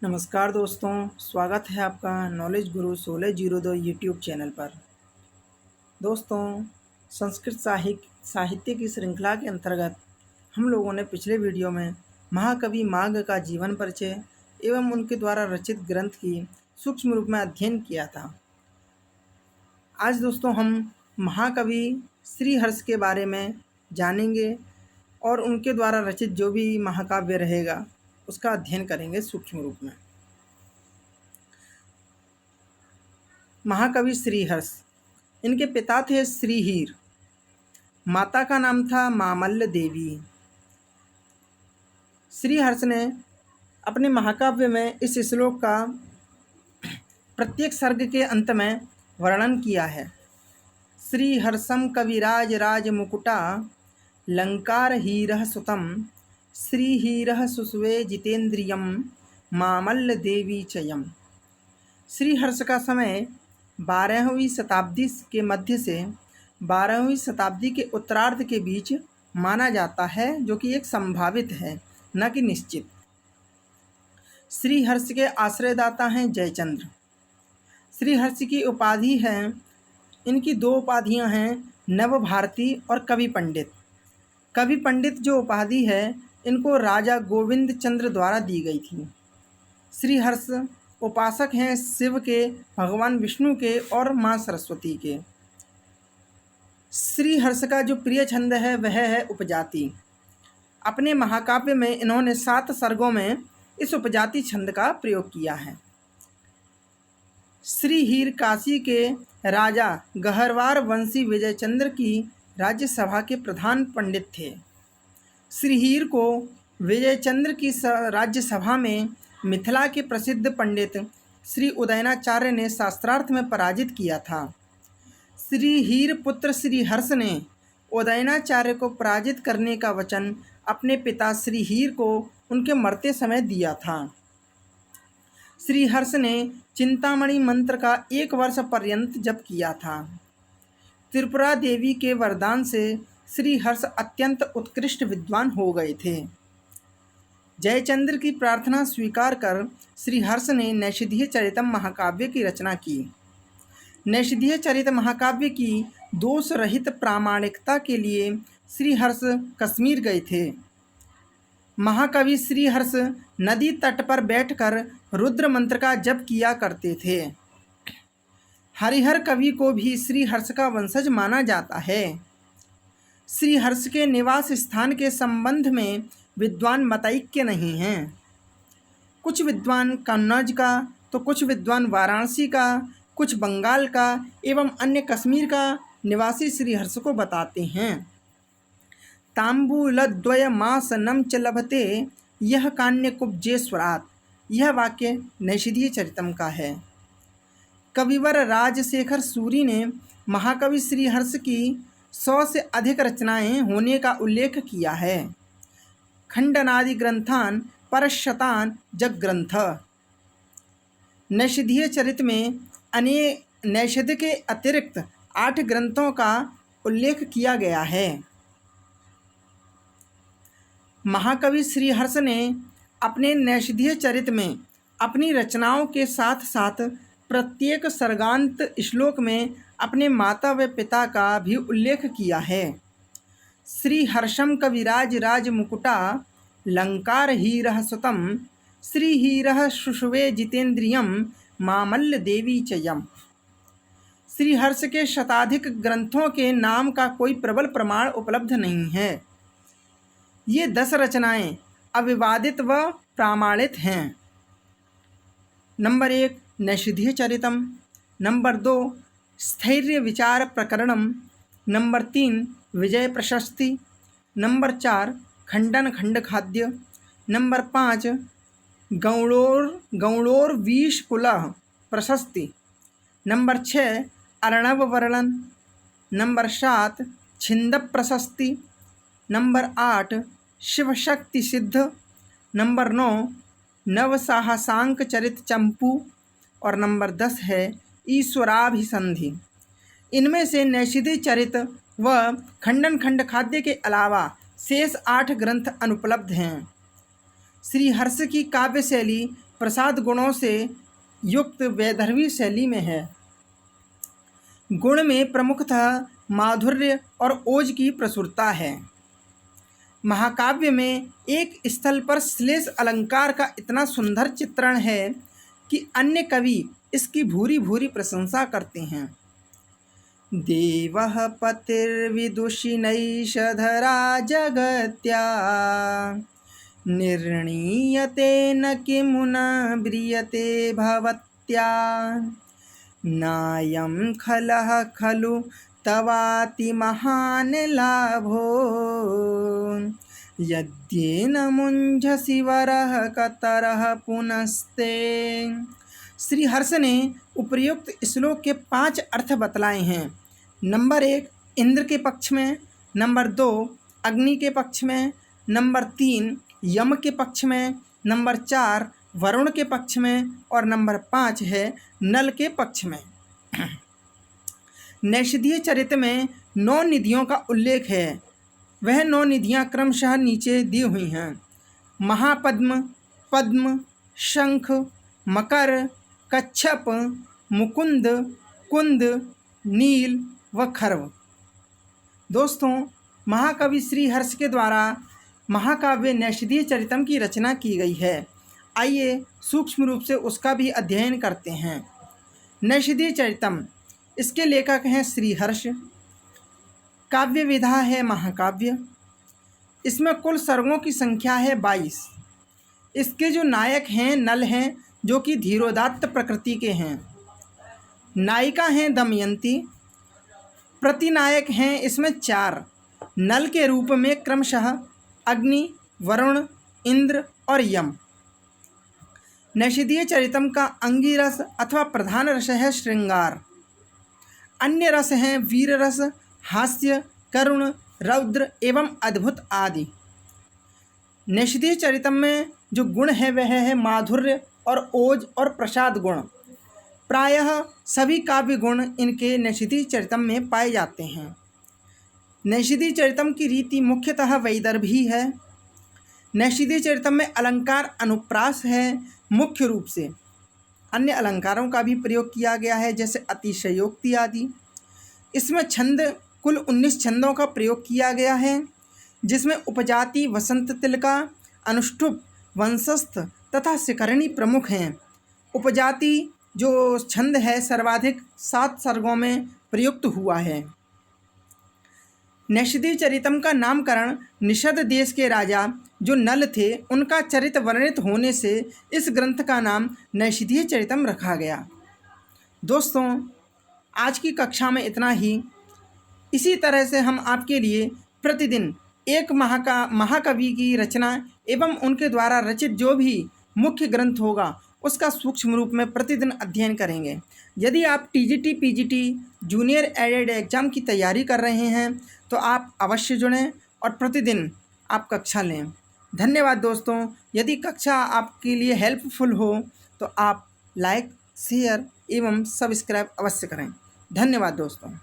नमस्कार दोस्तों, स्वागत है आपका नॉलेज गुरु 1602 यूट्यूब चैनल पर। दोस्तों, संस्कृत साहित्य की श्रृंखला के अंतर्गत हम लोगों ने पिछले वीडियो में महाकवि माघ का जीवन परिचय एवं उनके द्वारा रचित ग्रंथ की सूक्ष्म रूप में अध्ययन किया था। आज दोस्तों हम महाकवि श्रीहर्ष के बारे में जानेंगे और उनके द्वारा रचित जो भी महाकाव्य रहेगा उसका अध्ययन करेंगे सूक्ष्म रूप में। महाकवि श्रीहर्ष, इनके पिता थे श्रीहीर, माता का नाम था मामल्ल देवी। श्रीहर्ष ने अपने महाकाव्य में इस श्लोक का प्रत्येक सर्ग के अंत में वर्णन किया है। श्रीहर्षम कविराज राज मुकुटा लंकार हीरः सुतम श्रीहीरः सुस्वे जितेन्द्रियम मामल्ल देवी चयम। श्रीहर्ष का समय 12वीं शताब्दी के मध्य से 12वीं शताब्दी के उत्तरार्ध के बीच माना जाता है, जो कि एक संभावित है, न कि निश्चित। श्रीहर्ष के आश्रयदाता हैं जयचंद्र। श्रीहर्ष की उपाधि है, इनकी दो उपाधियां हैं, नवभारती और कवि पंडित। कवि पंडित जो उपाधि है इनको राजा गोविंद चंद्र द्वारा दी गई थी। श्रीहर्ष उपासक हैं शिव के, भगवान विष्णु के और माँ सरस्वती के। श्रीहर्ष का जो प्रिय छंद है वह है उपजाति। अपने महाकाव्य में इन्होंने 7 सर्गों में इस उपजाति छंद का प्रयोग किया है। श्रीहीर काशी के राजा गहरवार वंशी विजयचंद्र की राज्यसभा के प्रधान पंडित थे। श्रीहीर को विजयचंद्र की राज्यसभा में मिथिला के प्रसिद्ध पंडित श्री उदयनाचार्य ने शास्त्रार्थ में पराजित किया था। श्रीहीर पुत्र श्रीहर्ष ने उदयनाचार्य को पराजित करने का वचन अपने पिता श्रीहीर को उनके मरते समय दिया था। श्रीहर्ष ने चिंतामणि मंत्र का 1 वर्ष पर्यंत जप किया था। त्रिपुरा देवी के वरदान से श्रीहर्ष अत्यंत उत्कृष्ट विद्वान हो गए थे। जयचंद्र की प्रार्थना स्वीकार कर श्रीहर्ष ने नैषधीय चरितम महाकाव्य की रचना की। नैषधीय चरित महाकाव्य की दोष रहित प्रामाणिकता के लिए श्रीहर्ष कश्मीर गए थे। महाकवि श्रीहर्ष नदी तट पर बैठकर रुद्र मंत्र का जप किया करते थे। हरिहर कवि को भी श्रीहर्ष का वंशज माना जाता है। श्रीहर्ष के निवास स्थान के संबंध में विद्वान मतैक्य नहीं हैं। कुछ विद्वान कन्नौज का, तो कुछ विद्वान वाराणसी का, कुछ बंगाल का एवं अन्य कश्मीर का निवासी श्रीहर्ष को बताते हैं। तांबूलद्वय मासनम च लभते यह कान्य कुब्जेश्वरात्, यह वाक्य नैषधीय चरितम का है। कविवर राजशेखर सूरी ने महाकवि श्रीहर्ष की 100 से अधिक रचनाएं होने का उल्लेख किया है। खंडनादि ग्रंथान परशतान जगग्रंथ। नैषधीय चरित में नैषध के अतिरिक्त 8 ग्रंथों का उल्लेख किया गया है। महाकवि श्रीहर्ष ने अपने नैषधीय चरित में अपनी रचनाओं के साथ साथ प्रत्येक सर्गांत श्लोक में अपने माता व पिता का भी उल्लेख किया है। श्रीहर्षम कविराज राज मुकुटा लंकार हीरः सुतम श्रीहीरः शुष्वे जितेन्द्रियम मामल्ल देवी चयम। श्रीहर्ष के शताधिक ग्रंथों के नाम का कोई प्रबल प्रमाण उपलब्ध नहीं है। ये 10 रचनाएं अविवादित व प्रामाणित हैं। नंबर 1 नैषधीय चरितम, नंबर 2 स्थैर्य विचार प्रकरणम, नंबर 3 विजय प्रशस्ति, नंबर 4 खंडन खंड खाद्य, नंबर 5 गौड़ोर विष कुलः प्रशस्ति, नंबर 6 अर्णव वर्णन, नंबर 7 छिंद प्रशस्ति, नंबर 8 शिव शक्ति सिद्ध, नंबर 9 नव साहसांक चरित चंपू और नंबर 10 है ईश्वराभिसंधि। इनमें से नैषधीय चरित व खंडन खंड खाद्य के अलावा शेष 8 ग्रंथ अनुपलब्ध हैं। श्री हर्ष की काव्य शैली प्रसाद गुणों से युक्त वैदर्भी शैली में है। गुण में प्रमुखतः माधुर्य और ओज की प्रचुरता है। महाकाव्य में एक स्थल पर श्लेष अलंकार का इतना सुंदर चित्रण है कि अन्य कवि इसकी भूरी भूरी प्रशंसा करते हैं। देवः पतिर्विदुषिनैषधरा जगत्या निर्णीयते न किमुना ब्रियते भवत्या नायं खलः खलु तवाति महान् लाभो यद्येन मुञ्झसि वरः कतरः पुनस्ते। श्री हर्ष ने उपर्युक्त श्लोक के 5 अर्थ बतलाए हैं। नंबर 1 इंद्र के पक्ष में, नंबर 2 अग्नि के पक्ष में, नंबर 3 यम के पक्ष में, नंबर 4 वरुण के पक्ष में और नंबर 5 है नल के पक्ष में। नैषधीय चरित में 9 निधियों का उल्लेख है। वह 9 निधियाँ क्रमशः नीचे दी हुई हैं। महापद्म, पद्म, शंख, मकर, कच्छप, मुकुंद, कुंद, नील व खर्व। दोस्तों, महाकवि श्री हर्ष के द्वारा महाकाव्य नैषधीय चरितम की रचना की गई है। आइए सूक्ष्म रूप से उसका भी अध्ययन करते हैं। नैषधीय चरितम, इसके लेखक हैं श्री हर्ष। काव्य विधा है महाकाव्य। इसमें कुल सर्गों की संख्या है 22। इसके जो नायक हैं नल हैं, जो कि धीरोदात्त प्रकृति के हैं। नायिका हैं दमयंती। प्रतिनायक हैं इसमें 4 नल के रूप में क्रमशः अग्नि, वरुण, इंद्र और यम। नैषधीय चरितम का अंगी रस अथवा प्रधान रस है श्रृंगार। अन्य रस हैं वीर रस, हास्य, करुण, रौद्र एवं अद्भुत आदि। नैषधीय चरितम में जो गुण है वह है माधुर्य और ओज और प्रसाद गुण। प्रायः सभी काव्य गुण इनके नैषधीय चरितम में पाए जाते हैं। नैषधीय चरितम की रीति मुख्यतः वैदर्भी है। नैषधीय चरितम में अलंकार अनुप्रास है मुख्य रूप से। अन्य अलंकारों का भी प्रयोग किया गया है, जैसे अतिशयोक्ति आदि। इसमें छंद कुल 19 छंदों का प्रयोग किया गया है, जिसमें उपजाति, वसंत तिलका, अनुष्टुप, वंशस्थ तथा शिखरणी प्रमुख हैं। उपजाति जो छंद है सर्वाधिक 7 सर्गों में प्रयुक्त हुआ है। नैषधीय चरितम का नामकरण निषद देश के राजा जो नल थे उनका चरित वर्णित होने से इस ग्रंथ का नाम नैषधीय चरितम रखा गया। दोस्तों, आज की कक्षा में इतना ही। इसी तरह से हम आपके लिए प्रतिदिन एक महाकवि की रचना एवं उनके द्वारा रचित जो भी मुख्य ग्रंथ होगा उसका सूक्ष्म रूप में प्रतिदिन अध्ययन करेंगे। यदि आप TGT, PGT, junior added exam की तैयारी कर रहे हैं तो आप अवश्य जुड़ें और प्रतिदिन आप कक्षा लें। धन्यवाद दोस्तों। यदि कक्षा आपके लिए हेल्पफुल हो तो आप लाइक, शेयर एवं सब्सक्राइब अवश्य करें। धन्यवाद दोस्तों।